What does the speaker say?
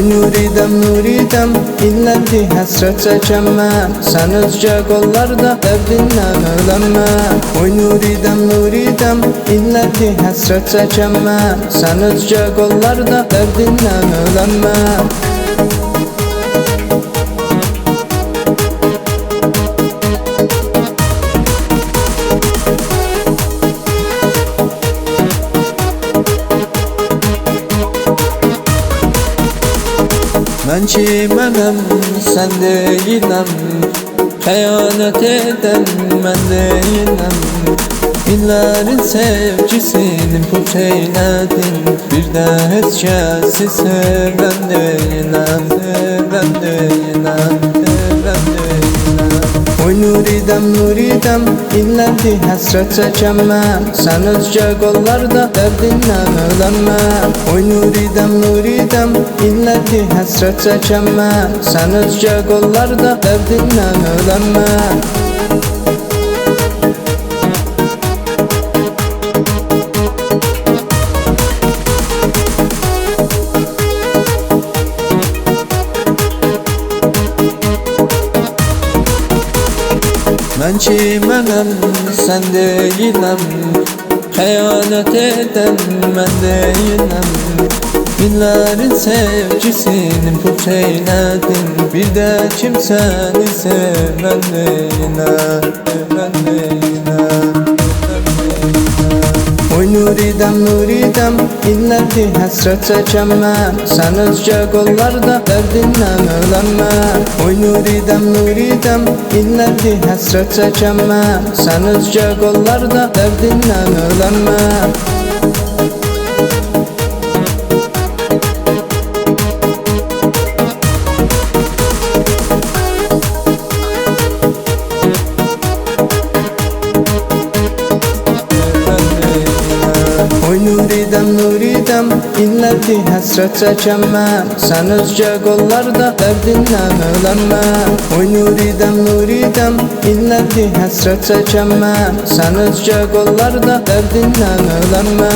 nuridem illəndi həsrət çəkəm mən. Sən özgə qollarda dərdindən ölənmə. Oy nuridem illəndi həsrət çəkəm mən. Sən özgə qollarda dərdindən ölənmə. Mən kimənəm, sən deyiləm, xəyanət edən mən deyiləm. İllərin sevgisini puç eylədin, bir də heç kəsi sevən deyiləm, sevən deyiləm, sevən deyiləm. Oy nuridem illəndi həsrət çəkəm mən. Sən özgə qollarda dərdindən ölənmə. Oy nuridem illəndi həsrət çəkəm mən. Sən özgə qollarda dərdindən ölənmə. Mən kimənəm, sən deyiləm, xəyanət edən mən deyiləm. İllərin sevgisini puç eylədin, bir də kimsəni sevən deyiləm, sevən deyiləm. Oy nuridem illəndi həsrət çəkəm mən. Sən özgə qollarda dərdindən ölənmə. Oy nuridem illəndi həsrət çəkəm mən. Sən özgə qollarda dərdindən ölənmə. Oy nuridem illəndi həsrət çəkəm mən. Sən özgə qollarda dərdindən ölənmə. Oy nuridem illəndi həsrət çəkəm mən. Sən özgə qollarda dərdindən ölənmə.